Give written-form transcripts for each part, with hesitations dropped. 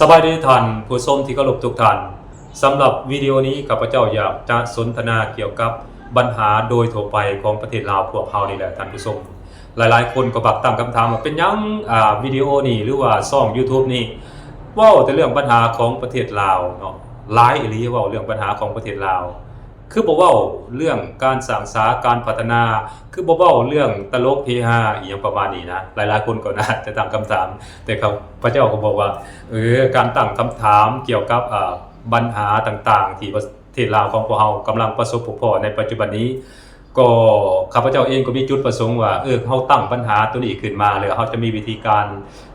สบายดีท่านผู้ชมที่เคารพทุกท่านสำหรับวิดีโอนี้ข้าพเจ้าอยากจะสนทนาเกี่ยวกับปัญหาโดยทั่วไปของประเทศลาวพวกเรานี่แหละท่านผู้ชมหลายๆคนก็บักตั้งคำถามว่าเป็นยังวิดีโอนี้หรือว่าช่อง YouTube นี่เว้าแต่เรื่องปัญหาของประเทศลาวเนาะหลายอีหลีเว้าเรื่องปัญหาของประเทศลาวคือบ่เว้าเรื่องการสร้างสรรค์การพัฒนาคือบ่เว้าเรื่องตลกเฮฮาอีหยังประมาณนี้นะหลายๆคนก็น่าจะตั้งคำถามแต่พระเจ้าก็บอกว่าการตั้งคำถามเกี่ยวกับปัญหาต่างๆที่ประเทศลาวของพวกเรากำลังประสบพบเจอในปัจจุบันนี้ก็ข้าพเจ้าเองก็มีจุดประสงค์ว่าเฮาตั้งปัญหาตัวนี้ขึ้นมาแล้วเฮาจะมีวิธีการ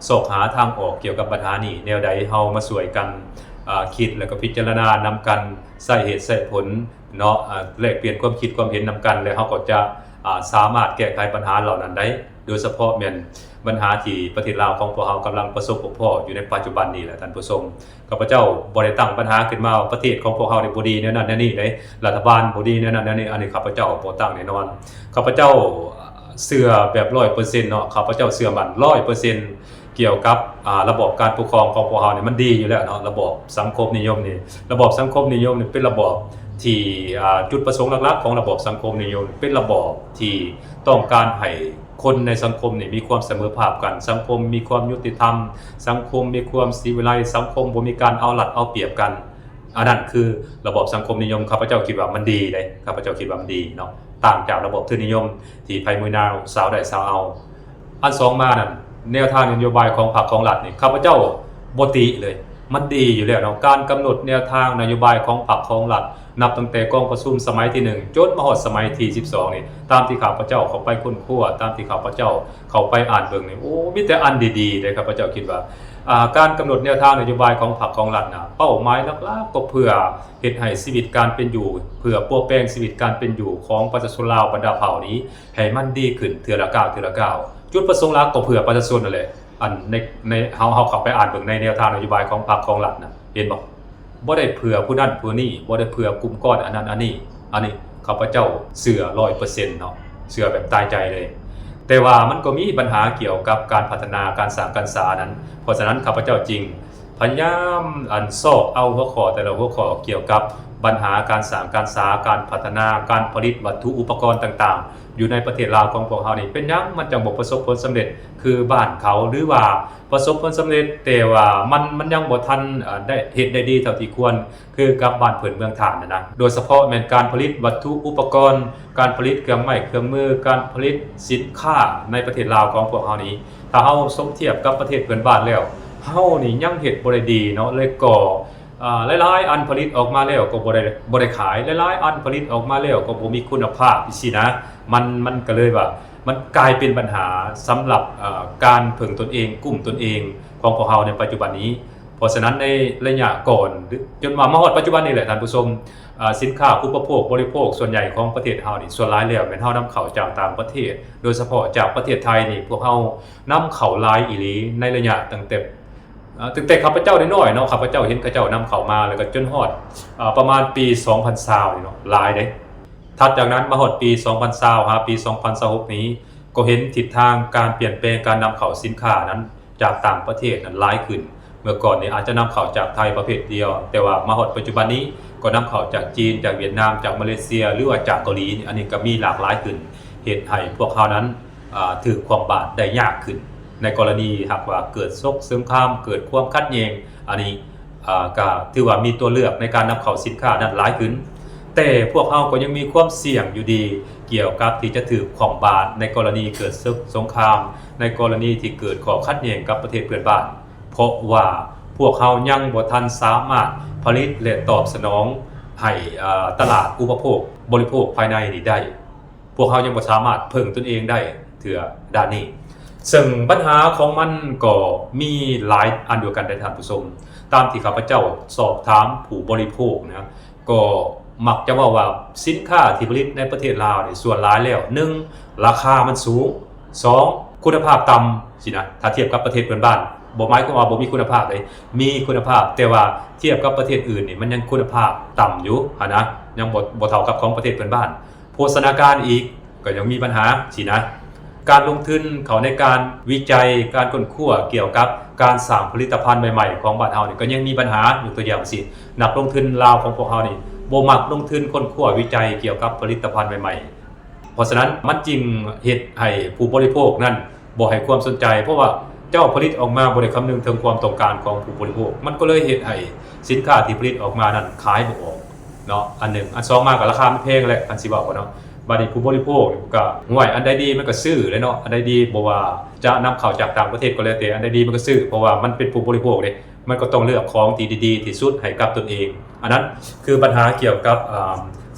สอบหาทางออกเกี่ยวกับปัญหานี้แนวใดเฮามาช่วยกันคิดแล้วก็พิจารณานำกันใส่เหตุใส่ผลเนาะแลกเปลี่ยนความคิดความเห็นนำกันแล้วเฮาก็จะสามารถแก้ไขปัญหาเหล่านั้นได้โดยเฉพาะแม่นปัญหาที่ประเทศลาวของพวกเรากำลังประสบพบเจออยู่ในปัจจุบันนี้แหละท่านผู้ชมข้าพเจ้าบ่ได้ตั้งปัญหาขึ้นมาประเทศของพวกเรานี่บ่ดีแนวนั้นแนวนี้เด้รัฐบาลบ่ดีแนวนั้นแนวนี้อันนี้ข้าพเจ้าบ่ตั้งแน่นอนข้าพเจ้าเชื่อแบบ 100% เนาะข้าพเจ้าเชื่อมั่น 100%เกี่ยวกับระบบการปกครองของพวกเราเนี่ยมันดีอยู่แล้วเนาะระบบสังคมนิยมนี่ระบบสังคมนิยมนี่เป็นระบบที่จุดประสงค์หลักๆของระบบสังคมนิยมเป็นระบบที่ต้องการให้คนในสังคมนี่มีความเสมอภาคกันสังคมมีความยุติธรรมสังคมมีความศิวิไลซ์สังคมบ่มีการเอารัดเอาเปรียบกันอันนั้นคือระบบสังคมนิยมข้าพเจ้าคิดว่ามันดีเลยข้าพเจ้าคิดว่ามันดีเนาะต่างจากระบบทุนนิยมที่ไผมือนาวสาวได้สาวเอาอันสองมานั่นแนวทางนโยบายของพรรคของรัฐนี่ข้าพเจ้าบ่ติเลยมันดีอยู่แล้วเนาะการกำหนดแนวทางนโยบายของพรรคของรัฐนับตั้งแต่กองประชุมสมัยที่1จนมาฮอดสมัยที่12นี่ตามที่ข้าพเจ้าเข้าไปค้นคว้าตามที่ข้าพเจ้าเข้าไปอ่านเบิ่งนี่โอ้มีแต่อันดีๆเลยข้าพเจ้าคิดว่าการกำหนดแนวทางนโยบายของพรรคของรัฐน่ะเป้าหมายหลักๆก็เพื่อเฮ็ดให้ชีวิตการเป็นอยู่เพื่อปกป้องชีวิตการเป็นอยู่ของประชาชนลาวบรรดาเผ่านี้ให้มันดีขึ้นเทื่อละก้าวเทื่อละก้าวจุดประสงค์หลักก็เพื่อประชาชนนั่นแหละอันในเฮาเข้าไปอ่านเบิ่งในแนวทางนโยบายของพรรคของรัฐน่ะเห็นบ่บ่ได้เผื่อผู้นั้นผู้นี้บ่ได้เผื่อกลุ่มก้อนอันนั้นอันนี้ข้าพเจ้าเชื่อ 100% เนาะเชื่อแบบตายใจเลยแต่ว่ามันก็มีปัญหาเกี่ยวกับการพัฒนาการสร้างการสานั้นเพราะฉะนั้นข้าพเจ้าจริงพยายามสอบเอาหัวข้อแต่ละหัวข้อเกี่ยวกับปัญหาการสร้างการสาการพัฒนาการผลิตวัตถุอุปกรณ์ต่างๆอยู่ในประเทศลาวของพวกเรานี่เป็นหยังมันจังบ่ประสบผลสำเร็จคือบ้านเขาหรือว่าประสบผลสำเร็จแต่ว่ามันยังบ่ทันได้เฮ็ดได้ดีเท่าที่ควรคือกับบ้านเพิ่นเมืองฐานนะโดยเฉพาะแม่นการผลิตวัตถุอุปกรณ์การผลิตเครื่องไม้เครื่องมือการผลิตสินค้าในประเทศลาวของพวกเรานี้ถ้าเฮาสมเทียบกับประเทศเพื่อนบ้านแล้วเฮานี่ยังเฮ็ดบ่ได้ดีเนาะเลยก็หลายๆอันผลิตออกมาแล้วก็บ่ได้ขายหลายๆอันผลิตออกมาแล้วก็บ่มีคุณภาพจังซี่นะมันก็เลยว่ามันกลายเป็นปัญหาสำหรับการพึ่งตนเองกลุ่มตนเองของพวกเราในปัจจุบันนี้เพราะฉะนั้นในระยะก่อนจนมาฮอดปัจจุบันนี้แหละท่านผู้ชมสินค้าอุปโภคบริโภคส่วนใหญ่ของประเทศเฮานี่ส่วนหลายแล้วเป็นเฮานำเข้าจากต่างประเทศโดยเฉพาะจากประเทศไทยนี่พวกเฮานำเข้าหลายอีหลีในระยะตั้งแต่ข้าพเจ้าได้น้อยเนาะข้าพเจ้าเห็นข้าเจ้านำเข้ามาแล้วก็จนฮอดประมาณปี2020นี่เนาะหลายเด้ถัดจากนั้นมาฮอดปี2020หาปี2026นี้ก็เห็นทิศทางการเปลี่ยนแปลงการนำเข้าสินค้านั้นจากต่างประเทศนั้นหลายขึ้นเมื่อก่อนนี่อาจจะนำเข้าจากไทยประเภทเดียวแต่ว่ามาฮอดปัจจุบันนี้ก็นำเข้าจากจีนจากเวียดนามจากมาเลเซียหรือว่าจากเกาหลีอันนี้ก็มีหลากหลายขึ้นเฮ็ดให้พวกเขานั้นถือความบาดได้ยากขึ้นในกรณีหากว่าเกิดสงครามเกิดความขัดแย้งอันนี้ก็ถือว่ามีตัวเลือกในการนำเข้าสินค้านั้นหลายขึ้นแต่พวกเขาก็ยังมีความเสี่ยงอยู่ดีเกี่ยวกับที่จะถือของบาดในกรณีเกิดสงครามในกรณีที่เกิดข้อขัดแย้งกับประเทศเพื่อนบ้านเพราะว่าพวกเขายังบ่ทันสามารถผลิตและตอบสนองให้ตลาดอุปโภคบริโภคภายในนี้ได้พวกเขายังบ่สามารถพึ่งตนเองได้เถื่อด้านนี้ซึ่งปัญหาของมันก็มีหลายอันเดียวกันได้ท่านผู้ชมตามที่ข้าพเจ้าสอบถามผู้บริโภคนะก็มักจะว่าสินค้าที่ผลิตในประเทศลาวนี่ส่วนหลายแล้ว1ราคามันสูง2คุณภาพต่ำสินะถ้าเทียบกับประเทศเพื่อนบ้านบ่หมายความว่าบ่มีคุณภาพเลยมีคุณภาพแต่ว่าเทียบกับประเทศอื่นนี่มันยังคุณภาพต่ำอยู่นะยังบ่เท่ากับของประเทศเพื่อนบ้านโภชนาการอีกก็ยังมีปัญหาสินะ การลงทุนเขาในการวิจัยการค้นคว้าเกี่ยวกับการสร้างผลิตภัณฑ์ใหม่ๆของบ้านเฮานี่ก็ยังมีปัญหาอยู่ตัวอย่างสินักลงทุนลาวของพวกเฮานี่บ่มักลงทุนค้นคว้าวิจัยเกี่ยวกับผลิตภัณฑ์ใหม่ๆเพราะฉะนั้นมันจึงเฮ็ดให้ผู้บริโภคนั้นบ่ให้ความสนใจเพราะว่าเจ้าผลิตออกมาบ่ได้คำนึงถึงความต้องการของผู้บริโภคมันก็เลยเฮ็ดให้สินค้าที่ผลิตออกมานั้นขายบ่ออกเนาะอันหนึ่งอันสองมาก็ราคามันแพงแหละอันสิบอกว่าเนาะบัดนี้ผู้บริโภคก็ห่วยอันใดดีมันก็ซื้อเลยเนาะอันใดดีบ่ว่าจะนำเข้าจากต่างประเทศก็แล้วแต่อันใดดีมันก็ซื้อเพราะว่ามันเป็นผู้บริโภคเด้มันก็ต้องเลือกของที่ดีๆที่สุดให้กับตนเองอันนั้นคือปัญหาเกี่ยวกับ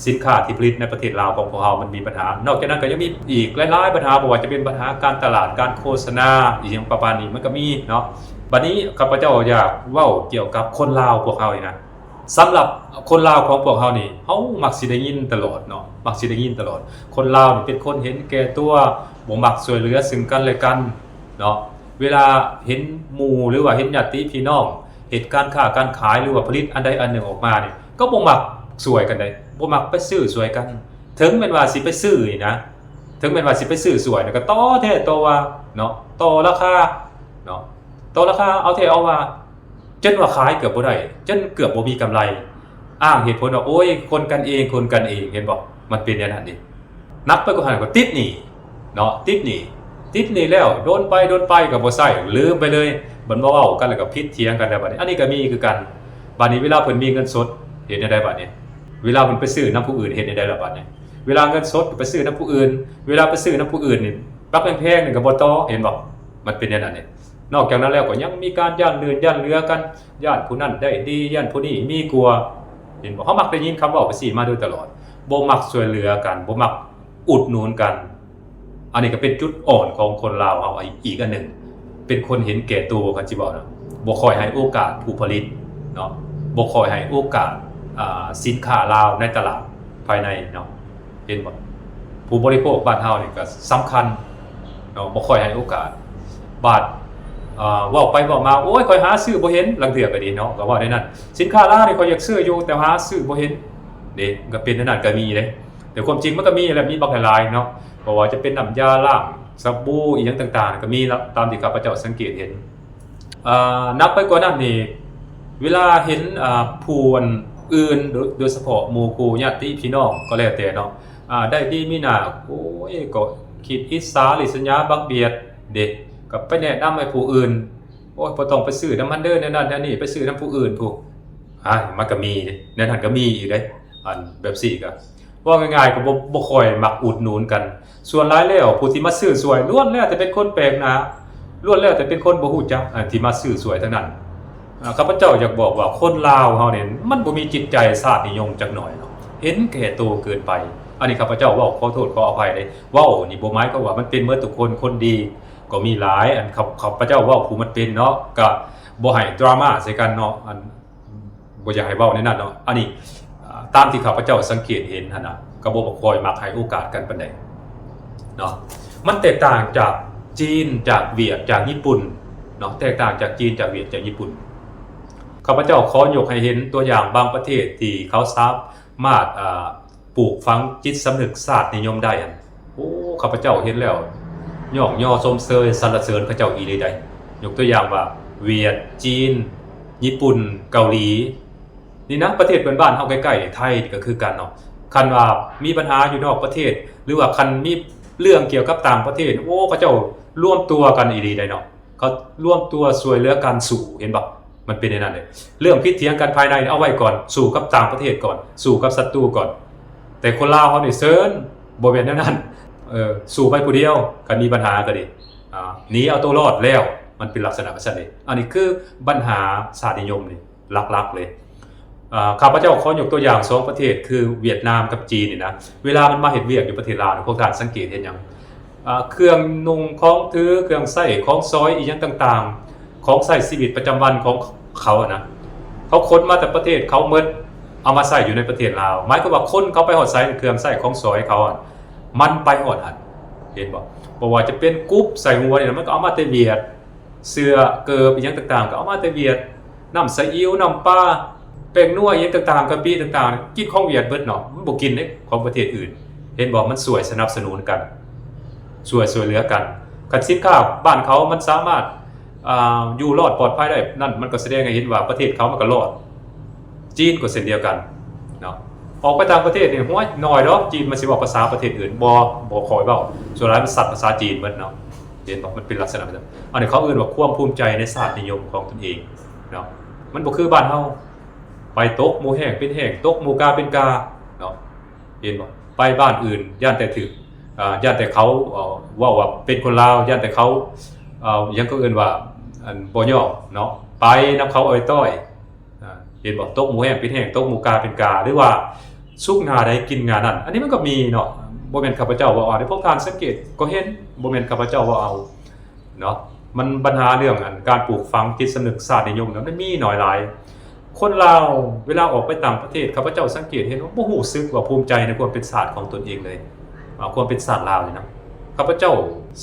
สินค้าที่ผลิตในประเทศลาวของพวกเรามันมีปัญหานอกจากนั้นก็ยังมีอีกหลายๆปัญหาบ่ว่าจะเป็นปัญหาการตลาดการโฆษณาอีกอย่างประมาณนี้มันก็มีเนาะบัดนี้ข้าพเจ้าอยากเว้าเกี่ยวกับคนลาวพวกเรานี่นะสำหรับคนลาวของพวกเรานี่เฮามักสิได้ยินตลอดเนาะมักสิได้ยินตลอดคนลาวนี่เป็นคนเห็นแก่ตัวบ่มักช่วยเหลือซึ่งกันและกันเนาะเวลาเห็นหมู่หรือว่าเห็นญาติพี่น้องเหตุการณ์ค้าการขายหรือว่าผลิตอันใดอันหนึ่งออกมานี่ก็บ่มักช่วยกันได้บ่มักไปซื้อช่วยกันถึงแม้ว่าสิไปซื้อนี่นะถึงแม้ว่าสิไปซื้อช่วยก็ต่อแท้ต่อว่าเนาะต่อราคาเนาะต่อราคาเอาแท้เอาว่าจนว่าขายเกือบบ่ได้จนเกือบบ่มีกำไรอ้างเหตุผลว่าโอ้ยคนกันเองเห็นบ่มันเป็นอย่างนั้นนี่นับไปก็หันก็ติดหนี้เนาะติดหนี้แล้วโดนไปก็บ่ใช้ลืมไปเลยบัดบ่เว้ากันแล้วก็ผิดเถียงกันแล้วบัดนี้อันนี้ก็มีคือกันบัดนี้เวลาเพิ่นมีเงินสดเฮ็ดได้บัดนี้เวลาเพิ่นไปซื้อนํผู้อื่นเฮ็ดได้ล่ะบัดนี้เวลาเงินสดไปซื้อนํผู้อื่นเวลาไปซื้อนํผู้อื่นนี่ปักแพงๆนี่ก็บ่ต่อเห็นบ่มันเป็นอย่างนั้นนี่นอกจากนั้นแล้วก็ยังมีการย่านเลือกันย่านผู้นั้นได้ดีย่านผู้นี้มีกลัวเห็นบ่เฮามักได้ยินคำเว้าไปซี่มาโดยตลอดบ่มักช่วยเหลือกันบ่มักอุดหนุนกันอันนี้ก็เป็นจุดอ่อนของคนลาวเฮาอีกอันหนึงเป็นคนเห็นแก่ตัวกันสิบ่เนาะบ่ค่อยให้โอกาสผู้ผลิตเนาะบ่ค่อยให้โอกาสสินค้าลาวในตลาดภายในเนาะเห็นบ่ผู้บริโภคบ้านเฮานี่ก็สำคัญเนาะบ่ค่อยให้โอกาสบาดเว้าไปเว้ามาโอ้ยข่อยหาซื้อบ่เห็นลังเทื่อก็ดีเนาะก็ว่าได้นั่นสินค้าลาวนี่ข่อยอยากซื้ออยู่แต่หาซื้อบ่เห็นเด้ก็เป็นนั่นก็มีเด้แต่ความจริงมันก็มีแหละมีบักหลายเนาะเพราะว่าจะเป็นน้ำยาล้างสบู่อีหยังต่างๆก็มีตามที่ข้าพเจ้าสังเกตเห็นนับไปกว่านั้นนี่เวลาเห็นผู้อื่นโดยเฉพาะหมู่คู่ญาติพี่น้องก็แล้วแต่เนาะได้ดีมีหน้าโอ้ยก็คิดอิจฉาริษยาบักเบียดเด็กก็ไปแนะนำให้ผู้อื่นโอ้ยบ่ต้องไปซื้อน้ำมันเด้อแนั่นนี่ไปซื้อน้ำผู้อื่นผู้มันก็มีแนั่นก็มีอีกเด้อันแบบสี่ก็ว่าง่ายๆก็บ่ค่อยมักอุดหนุนกันส่วนหลายแล้วผู้ที่มาซื้อสวยล้วนแล้วแต่เป็นคนแปลกหน้าล้วนแล้วแต่เป็นคนบ่ฮู้จักที่มาซื้อสวยทั้งนั้นข้าพเจ้าอยากบอกว่าคนลาวเฮาเนี่ยมันบ่มีจิตใจชาตินิยมจักหน่อยเนาะเห็นแก่ตัวเกินไปอันนี้ข้าพเจ้าเว้าขอโทษขออภัยเด้เว้านี่บ่หมายก็ว่ามันเป็นเหมือนทุกคนดีก็มีหลายอันข้าพเจ้าเว้าผู้มันเป็นเนาะก็บ่ให้ดราม่าใส่กันเนาะอันบ่อยากให้เว้าในนั้นเนาะอันนี้ตามที่ข้าพเจ้าสังเกตเห็นหั่นน่ะก็บ่ค่อยมักให้โอกาสกันปานใดเนาะมันแตกต่างจากจีนจากเวียดจากญี่ปุ่นเนาะแตกต่างจากจีนจากเวียดจากญี่ปุ่นข้าพเจ้าขอยกให้เห็นตัวอย่างบางประเทศที่เขาสามารถปลูกฝังจิตสำนึกชาตินิยมได้โอ้ข้าพเจ้าเห็นแล้วย่องย่อชมเชยสรรเสริญเขาเจ้าอีหลีได้ยกตัวอย่างว่าเวียดจีนญี่ปุ่นเกาหลีนี่นะประเทศเพื่อนบ้านเฮาใกล้ๆไทยก็คือกันเนาะคันว่ามีปัญหาอยู่นอกประเทศหรือว่าคันมีเรื่องเกี่ยวกับต่างประเทศโอ้เขาเจ้าร่วมตัวกันอีหลีได้เนาะเขาร่วมตัวช่วยเหลือกันสู่เห็นบ่มันเป็นอย่างนั้นเลยเรื่องพิษเถียงกันภายในเอาไว้ก่อนสู่กับต่างประเทศก่อนสู่กับศัตรูก่อนแต่คนลาวเขานี่เซิร์นบ่แม่นนั้นสู่ไปผู้เดียวกันมีปัญหาก็ดิหนีเอาตัวรอดแล้วมันเป็นลักษณะแบบนี้อันนี้คือปัญหาชาตินิยมนี่หลักๆเลยข้าพเจ้าขอยกตัวอย่าง2ประเทศคือเวียดนามกับจีนนี่นะเวลามันมาเฮ็ดเวียกอยู่ประเทศลาวพวกท่านสังเกตเห็นหยังเครื่องนุ่งของถือเครื่องใช้ของซอยอีหยังต่างๆของใช้ชีวิตประจำวันของเขานะเขาขนมาแต่ประเทศเขาหมดเอามาใส่อยู่ในประเทศลาวหมายความว่าคนเขาไปฮอดใช้เครื่องใช้ของซอยเขามันไปฮอดเห็นบ่ว่าจะเป็นกุ๊บใส่หัวนี่มันก็เอามาแต่เวียดเสื้อเกิบอีหยังต่างๆก็เอามาแต่เวียดน้ำซีอิ๊วน้ำปลาแป้งนัวอีหยังต่างๆกะปิต่างๆกินของเวียดเบิดเนาะมันบ่กินเด้ของประเทศอื่นเห็นบ่มันสวยสนับสนุนกัน ช่วยเหลือกันคันสินค้าบ้านเขามันสามารถอยู่รอดปลอดภัยได้นั่นมันก็แสดงให้เห็นว่าประเทศเขามันก็รอดจีนก็เช่นเดียวกันเนาะออกไปต่างประเทศนี่หัวน้อยดอกจีนมันสิเว้าภาษาประเทศอื่นบ่ค่อยเว้าส่วนหลายมันสัตว์ภาษาจีนเบิดเนาะเห็นบ่มันเป็นลักษณะแบบนั้นอันนี้เขาเอิ้นว่าความภูมิใจในชาตินิยมของตนเองเนาะมันบ่คือบ้านเฮาไปตกหมู่แห้งเป็นแห้งตกหมู่กาเป็นกาเนาะเห็นบ่ไปบ้านอื่นย่านแต่ถึกย่านแต่เขาว่าเป็นคนลาวย่านแต่เขายังก็เอิ้นว่าบ่ยอมเนาะไปนำเขาอ้อยต้อยเห็นบ่ตกหมู่แห้งเป็นแห้งตกหมู่กาเป็นกาหรือว่าสุกหน้าใดกินงานั้นอันนี้มันก็มีเนาะบ่แม่นข้าพเจ้าว่าเอาได้พบการสังเกตก็เห็นบ่แม่นข้าพเจ้าว่าเอาเนาะมันปัญหาเรื่องการปลูกฝังจิตสำนึกชาตินิยมนั้นมันมีน้อยหลายคนลาวเวลาออกไปต่างประเทศข้าพเจ้าสังเกตเห็นว่าบ่รู้สึกว่าภูมิใจในความเป็นชาติของตนเองเลยความเป็นชาติลาวนี่นะข้าพเจ้า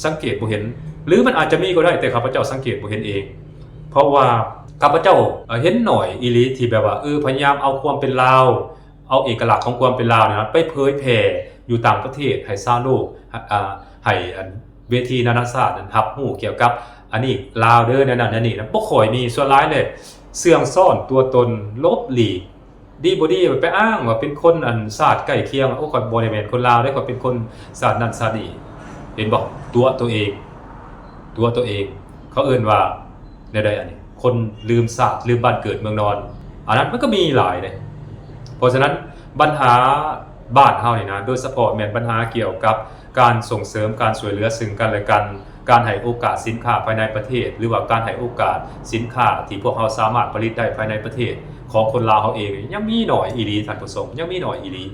สังเกตบ่เห็นหรือมันอาจจะมีก็ได้แต่ข้าพเจ้าสังเกตบ่เห็นเองเพราะว่าข้าพเจ้าเห็นหน่อยอีหลีที่แบบว่าพยายามเอาความเป็นลาวเอาเอกลักษณ์ของความเป็นลาวนะไปเผยแผ่อยู่ต่างประเทศให้ชาวโลกให้เวทีนานาชาตินั้นรับรู้เกี่ยวกับอันนี้ลาวเด้อนั่นนั่นนี่นะบ่ค่อยมีส่วนหลายเลยเสื่องซ่อนตัวตนลบหลีกดีบ่ดีไปอ้างว่าเป็นคนชาติใกล้เคียงโอ้ข่อยบ่ได้แม่นคนลาวได้ข่อยเป็นคนชาตินั้นชาตินี้เห็นบ่ตัวเองเขาเอิ้นว่าได้อันนี้คนลืมชาติลืมบ้านเกิดเมืองนอนอันนั้นมันก็มีหลายเลยเพราะฉะนั้นปัญหาบ้านเฮานี่นะโดยเฉพาะแม่นปัญหาเกี่ยวกับการส่งเสริมการช่วยเหลือซึ่งกันและกันการให้โอกาสสินค้าภายในประเทศหรือว่าการให้โอกาสสินค้าที่พวกเราสามารถผลิตได้ภายในประเทศของคนลาวเฮาเองยังมีน้อยอีหลีท่านผู้ชมยังมีน้อยอีหลี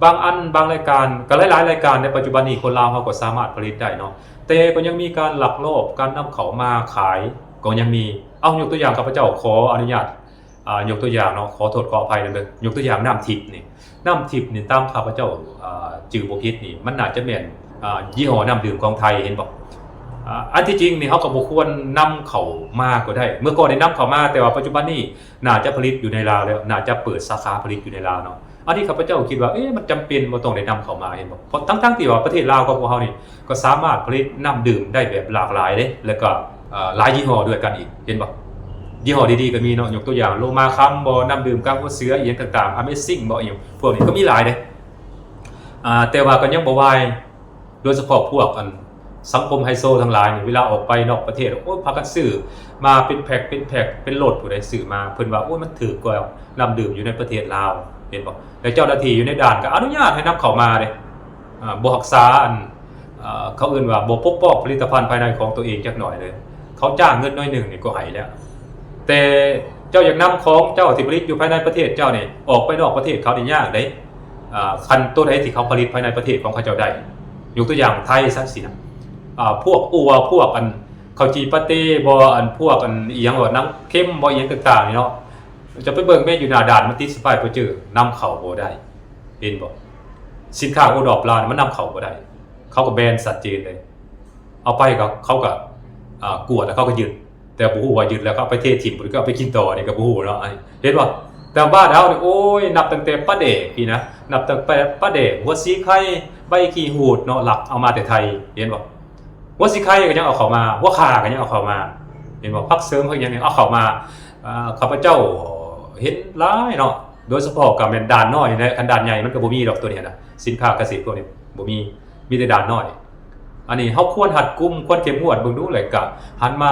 บางรายการก็หลายๆรายการในปัจจุบันนี้คนลาวเฮาก็สามารถผลิตได้เนาะแต่ก็ยังมีการลักลอบการนำเข้ามาขายก็ยังมียกตัวอย่างข้าพเจ้าขออนุญาตยกตัวอย่างเนาะขอโทษขออภัยนำเด้อยกตัวอย่างน้ำทิพย์นี่ตามข้าพเจ้าจื่อบ่ผิดนี่มันน่าจะแม่นยี่ห้อน้ำดื่มของไทยเห็นบ่อันที่จริงนี่เฮาก็บ่ควรนำเข้ามาก็ได้เมื่อก่อนได้นำเข้ามาแต่ว่าปัจจุบันนี้น่าจะผลิตอยู่ในลาวแล้วน่าจะเปิดสาขาผลิตอยู่ในลาวเนาะอันนี้ข้าพเจ้าคิดว่ามันจำเป็นบ่ต้องได้นำเข้ามาเห็นบ่เพราะทั้งที่ว่าประเทศลาวของพวกเฮานี่ก็สามารถผลิตน้ำดื่มได้แบบหลากหลายเด้แล้วก็หลายยี่ห้อด้วยกันอีกเห็นบ่ยี่ห้อดีๆก็มีเนาะยกตัวอย่างโลมาคัมบ่น้ำดื่มกางหัวเสืออีหยังต่างๆ Amazing บ่อีหยังพวกนี้ก็มีหลายเด้แต่ว่าก็ยังบ่วายโดยเฉพาะพวกสังคมไฮโซทั้งหลายนี่เวลาออกไปนอกประเทศพากันซื้อมาเป็นแพ็คเป็นโหลดผู้ใดซื้อมาเพิ่นว่ามันถูกกว่าน้ำดื่มอยู่ในประเทศลาวเห็นบ่แล้วเจ้าหน้าที่อยู่ในด่านก็อนุญาตให้นำเข้ามาเด้บ่รักษาเขาเอิ้นว่าบ่ปกป้องผลิตภัณฑ์ภายในของตัวเองจักหน่อยเลยเขาจ้างเงินน้อยนึงนี่ก็ให้แล้วแต่เจ้าอยากนำของเจ้าที่ผลิตอยู่ภายในประเทศเจ้านี่ออกไปนอกประเทศเขานี่ยากเด้คันตัวใดที่เขาผลิตภายในประเทศของเขาเจ้าได้ยกตัวอย่างไทยซะสินะพวกพวกข้าวจีปาเต้บ่พวกอีหยังว่าน้ำเค็มบ่อีหยังต่างๆนี่เนาะจะไปเบิ่งแม่อยู่หน้าด่านมันติดสปายบ่เจอนำเข้าบ่ได้เห็นบ่สินค้าโอดอปลาวมันนำเข้าบ่ได้เขาก็แบนชัดเจนเลยเอาไปก็เขาก็กวดแล้วเขาก็ยึดแต่บ่ฮู้ว่ายึดแล้วก็เอาไปเทถิ่มหรือก็เอาไปกินต่อนี่ก็บ่ฮู้เนาะเห็นบ่แต่บ้านเฮานี่โอ้ยนับตั้งแต่ปลาเดกพี่นะนับตั้งแต่ปลาเดกหัวสีไข่ใบขี้หูดเนาะหลักเอามาแต่ไทยเห็นบ่หัวสีไข่ก็ยังเอาเข้ามาหัวข่าก็ยังเอาเข้ามาเห็นบ่ผักเสริมก็ยังเอาเข้ามาข้าพเจ้าเห็นหลายเนาะโดยเฉพาะกับแม่นด่านน้อยนะคันด่านใหญ่มันก็บ่มีดอกตัวนี้นะสินค้าเกษตรพวกนี้บ่มีแต่ด่านน้อยอันนี้เฮาควรหัดกุมควรเข้มงวดเบิ่งดูเลยก็หันมา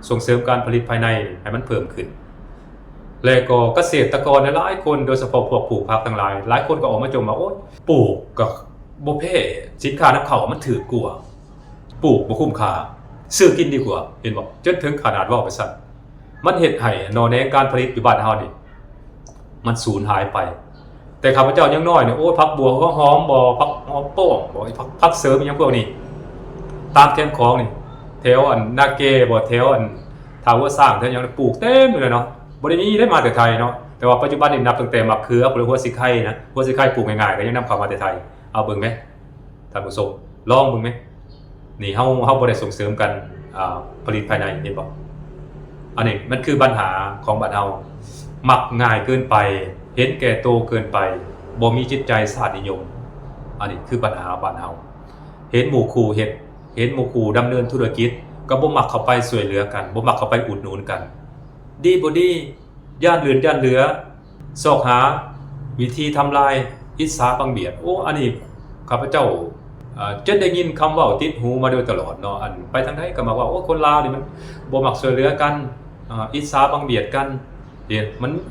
ส่งเสริมการผลิตภายในให้มันเพิ่มขึ้นแล้วก็เกษตรกรหลายคนโดยเฉพาะพวกปลูกผักทั้งหลายหลายคนก็ออกมาจมว่าโอ๊ยปลูกก็บ่แพ้สินค้านำเข้ามันถูกกว่าปลูกบ่คุ้มค่าซื้อกินดีกว่าเห็นบ่จนถึงขนาดว่าไปซั่นมันเฮ็ดให้นอแนงการผลิตอยู่บ้านเฮานี่มันสูญหายไปแต่ข้าพเจ้ายังน้อยเนี่ยโอ้ยผักบัวหอมบ่ผักหอมโป้งบ่ผักเสริมอีหยังพวกนี้ตามแคมป์ของนี่แถวนาเกบ่แถวทาวเวอร์สร้างแถวหยังปลูกเต็มเลยเนาะบ่ได้มีได้มาแต่ไทยเนาะแต่ว่าปัจจุบันนี่นับตั้งแต่มะเขือหรือหัวสิไข่นะหัวสิไข่ปลูกง่ายๆก็ยังนำเข้ามาแต่ไทยเอาเบิ่งมั้ยท่านผู้ชมลองเบิ่งมั้ยนี่เฮาบ่ได้ส่งเสริมกันผลิตภายในเห็นบ่อันนี้มันคือปัญหาของบ้านเฮามักง่ายเกินไปเห็นแก่โตเกินไปบ่มีจิตใจชาตินิยมอันนี้คือปัญหาบ้านเฮาเห็นหมู่คู่เฮ็ด เห็นหมู่คู่ดำเนินธุรกิจก็บ่มักเข้าไปช่วยเหลือกันบ่มักเข้าไปอุดหนุนกันดีบ่ดีย่านเหลือซอกหาวิธีทำลายอิสาบังเบียดโอ้อันนี้ข้าพเจ้าจนได้ยินคำเว้าติดหูมาโดยตลอดเนาะอันไปทางใดก็มาว่าโอ้คนลาวนี่มันบ่มักช่วยเหลือกันอิสาบังเบียดกันเนี่ย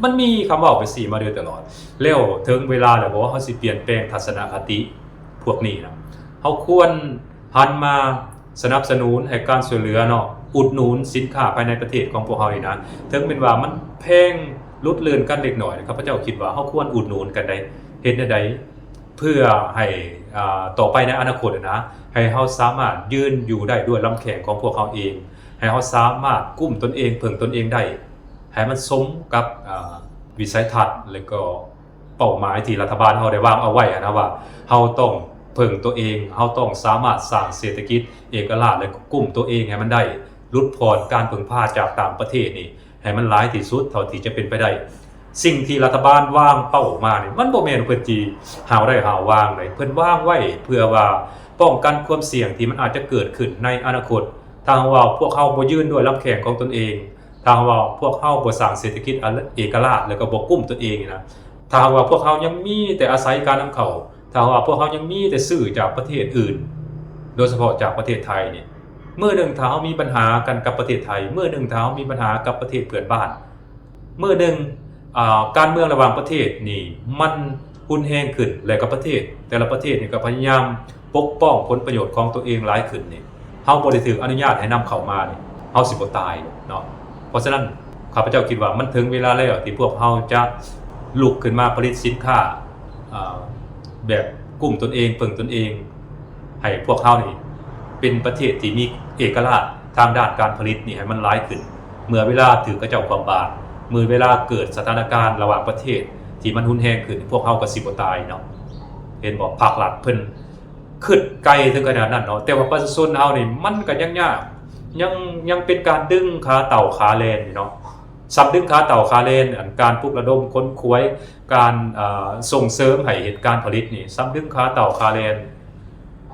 มันมีคำเว้าไปสิมาโดยตลอดแล้วถึงเวลาแล้วบ่ว่าเฮาสิเปลี่ยนแปลงทัศนคติพวกนี้นะเฮาควรหันมาสนับสนุนให้การช่วยเหลือเนาะอุดหนุนสินค้าภายในประเทศของพวกเฮานี่นะถึงเป็นว่ามันแพงลดเลือนกันเล็กน้อยข้าพเจ้าคิดว่าเฮาควรอุดหนุนกันได้เฮ็ดได้เพื่อให้ต่อไปในอนาคตนะให้เฮาสามารถยืนอยู่ได้ด้วยลำแข้งของพวกเฮาเองให้เฮาสามารถกุ้มตนเองเพิ่งตนเองได้ให้มันสมกับวิสัยทัศน์และก็เป้าหมายที่รัฐบาลเฮาได้วางเอาไว้นะว่าเฮาต้องเพิ่งตัวเองเฮาต้องสามารถสร้างเศรษฐกิจเอกราชและกุ้มตัวเองให้มันได้ลดผ่อนการพึ่งพาจากต่างประเทศนี่ให้มันหลายที่สุดเท่าที่จะเป็นไปได้สิ่งที่รัฐบาลวางเป้ามานี่มันบ่แม่นเพิ่นสิหาวได้หาวางได้เพิ่นวางไว้เพื่อว่าป้องกันความเสี่ยงที่มันอาจจะเกิดขึ้นในอนาคตถ้าว่าพวกเขาบ่ยืนด้วยลำแข้งของตนเองถ้าว่าพวกเขาบ่สร้างเศรษฐกิจเอกราชแล้วก็บ่กุ้มตัวเองนะถ้าว่าพวกเขายังมีแต่อาศัยการนำเข้าถ้าว่าพวกเขายังมีแต่ซื้อจากประเทศอื่นโดยเฉพาะจากประเทศไทยนี่เมื่อหนึ่งถ้าเฮามีปัญหากันกับประเทศไทยเมื่อหนึ่งถ้าเฮามีปัญหากับประเทศเพื่อนบ้านเมื่อหนึ่งการเมืองระหว่างประเทศนี่มันรุนแรงขึ้นและก็ประเทศแต่ละประเทศนี่ก็พยายามปกป้องผลประโยชน์ของตัวเองหลายขึ้นนี่เฮาบ่ได้ถูกอนุญาตให้นำเข้ามานี่เฮาสิบ่ตายเนาะเพราะฉะนั้นข้าพเจ้าคิดว่ามันถึงเวลาแล้วที่พวกเฮาจะลุกขึ้นมาผลิตสินค้าแบบกลุ่มตนเองเพิ่งตนเองให้พวกเฮานี่เป็นประเทศที่มีเอกราชทางด้านการผลิตนี่ให้มันหลายขึ้นเมื่อเวลาถือกระเจ้าความบาดเมื่อเวลาเกิดสถานการณ์ระหว่างประเทศที่มันรุนแรงขึ้นพวกเฮาก็สิบ่ตายเนาะเห็นบ่ภาครัฐเพิ่นคิดไกลถึงขนาดนั้นเนาะแต่ว่าประชาชนเฮานี่มันก็ยังยากยังเป็นการดึงขาเต่าขาแลนอยู่เนาะซับดึงขาเต่าขาแลนการปลุกระดมค้นคว้ยการส่งเสริมให้เหตุการณ์ผลิตนี่ซับดึงขาเต่าขาแลน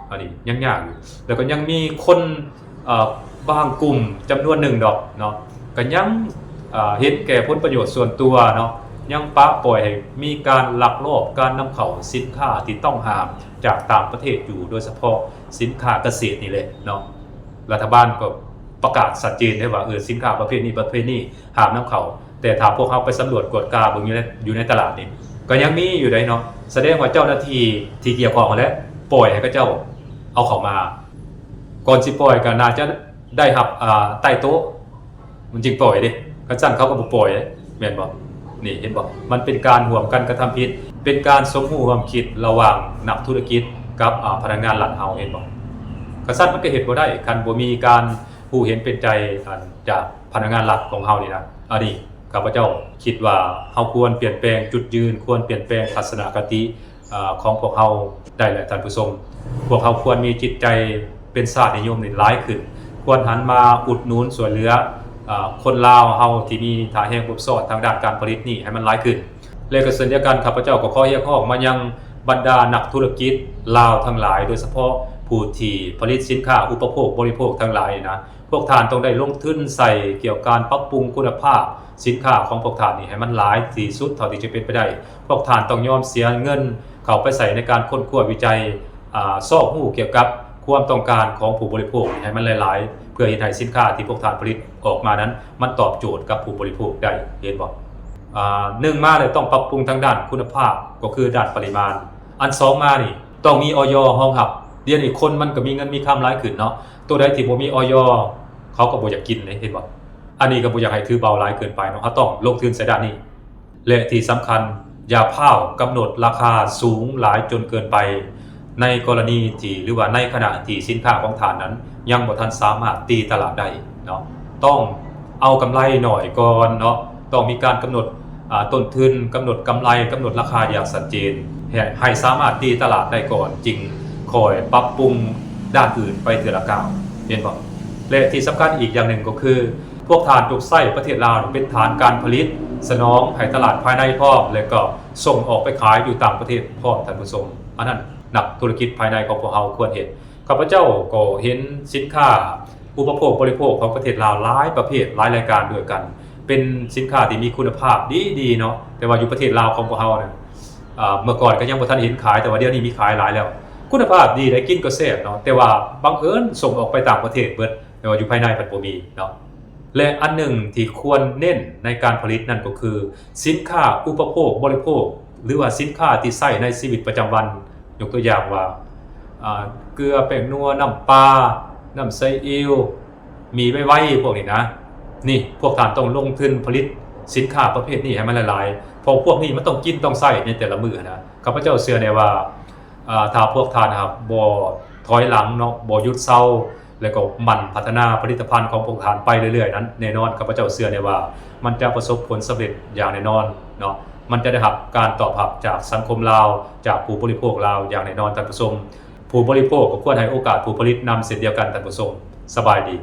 อันนี้ยังยากอยู่แล้วก็ยังมีคนบางกลุ่มจำนวนหนึ่งดอกเนาะก็ยังเห็นแก่ผลประโยชน์ส่วนตัวเนาะยังปะปล่อยให้มีการลักลอบการนำเข้าสินค้าที่ต้องห้ามจากต่างประเทศอยู่โดยเฉพาะสินค้าเกษตรนี่แหละเนาะรัฐบาลก็ประกาศชัดเจนได้ว่าสินค้าประเภทนี้ห้ามนำเข้าแต่ถ้าพวกเขาไปสำรวจกวดกาเบิ่งอยู่ในตลาดนี่ก็ยังมีอยู่ได้เนาะแสดงว่าเจ้าหน้าที่ที่เกี่ยวข้องแล้วปล่อยให้เขาเจ้าเอาเข้ามาก่อนสิปล่อยก็น่าจะได้รับใต้โต๊ะมันจึงปล่อยดิกระชั้นเขาก็บ่ปล่อยแม่นบ่นี่เห็นบ่มันเป็นการร่วมกันกระทำผิดเป็นการสมรู้ร่วมคิดระหว่างนักธุรกิจกับพนักงานรัฐเฮาเห็นบ่กระชั้นมันก็เฮ็ดบ่ได้คันบ่มีการผู้เห็นเป็นใจจากพนักงานรัฐของเฮานี่นะอันนี้ข้าพเจ้าคิดว่าเฮาควรเปลี่ยนแปลงจุดยืนควรเปลี่ยนแปลงทัศนคติของพวกเฮาได้แหละท่านผู้ชมพวกเฮาควรมีจิตใจเป็นชาตินิยมนี่หลายขึ้นควรหันมาอุดหนุนช่วยเหลือคนลาวเฮาที่มีฐานแห่งบุบซอดทางด้านการผลิตนี่ให้มันหลายขึ้นและก็เช่นเดียวกันข้าพเจ้าก็ขอเรียกร้องมายังบรรดานักธุรกิจลาวทั้งหลายโดยเฉพาะผู้ที่ผลิตสินค้าอุปโภคบริโภคทั้งหลายนะพวกท่านต้องได้ลงทุนใส่เกี่ยวกับการปรับปรุงคุณภาพสินค้าของพวกท่านนี่ให้มันหลายที่สุดเท่าที่จะเป็นไปได้พวกท่านต้องยอมเสียเงินเข้าไปใส่ในการค้นคว้าวิจัยซอกหู้เกี่ยวกับความต้องการของผู้บริโภคให้มันหลายๆเพื่อเฮ็ดให้สินค้าที่พวกท่านผลิตออกมานั้นมันตอบโจทย์กับผู้บริโภคได้เห็นบ่หนึ่งมาเลยต้องปรับปรุงทางด้านคุณภาพก็คือด้านปริมาณอันสองมานี่ต้องมีอย.รองรับเดี๋ยวนี้คนมันก็มีเงินมีคำหลายขึ้นเนาะตัวใดที่บ่มีอย.เขาก็บ่อยากกินเลยเห็นบ่อันนี้ก็บ่อยากให้ถือเบาหลายเกินไปเนาะเฮาต้องลงทุนใส่ด้านนี้และที่สำคัญอย่าพาวกำหนดราคาสูงหลายจนเกินไปในกรณีที่หรือว่าในขณะที่สินค้าของท่านนั้นยังบ่ทันสามารถตีตลาดได้เนาะต้องเอากำไรหน่อยก่อนเนาะต้องมีการกำหนดต้นทุนกำหนดกำไรกำหนดราคาอย่างชัดเจนให้สามารถตีตลาดได้ก่อนจึงคอยปรับปรุงด้านอื่นไปทีละก้าวเห็นบ่และที่สำคัญอีกอย่างหนึ่งก็คือพวกท่านทุกไส้ประเทศลาวเป็นฐานการผลิตสนองให้ตลาดภายในพร้อมและก็ส่งออกไปขายอยู่ต่างประเทศพร้อมท่านผู้ชมอันนั้นนักธุรกิจภายในของพวกเราควรเห็น ข้าพเจ้าก็เห็นสินค้าอุปโภคบริโภคของประเทศลาวหลายประเภทหลายรายการด้วยกันเป็นสินค้าที่มีคุณภาพดีๆเนาะแต่ว่าอยู่ประเทศลาวของพวกเฮาเนี่ยเมื่อก่อนก็ยังบ่ทันเห็นขายแต่ว่าเดี๋ยวนี้มีขายหลายแล้วคุณภาพดีได้กินก็แซ่บเนาะแต่ว่าบังเอิญส่งออกไปต่างประเทศเบิดแต่ว่าอยู่ภายในเพิ่นบ่มีเนาะและอันหนึ่งที่ควรเน้นในการผลิตนั่นก็คือสินค้าอุปโภคบริโภคหรือว่าสินค้าที่ใช้ในชีวิตประจำวันยกตัวอย่างว่าเกลือแป้งนัวน้ำปลาน้ำซีอิ๊วมีไว้พวกนี้นะนี่พวกท่านต้องลงทุนผลิตสินค้าประเภทนี้ให้มันหลายๆเพราะพวกนี้มันต้องกินต้องใช้ในแต่ละมื้อนะข้าพเจ้าเชื่อได้ว่าถ้าพวกท่านนะครับบ่ถอยหลังเนาะบ่หยุดเซาแล้วก็หมั่นพัฒนาผลิตภัณฑ์ของพวกท่านไปเรื่อยๆนั้นแน่นอนข้าพเจ้าเชื่อได้ว่ามันจะประสบผลสำเร็จอย่างแน่นอนเนาะมันจะได้รับการตอบรับจากสังคมลาวจากผู้บริโภคลาวอย่างแน่นอนท่านผู้ชมผู้บริโภคก็ควรให้โอกาสผู้ผลิตนำเช่นเดียวกันท่านผู้ชมสบายดี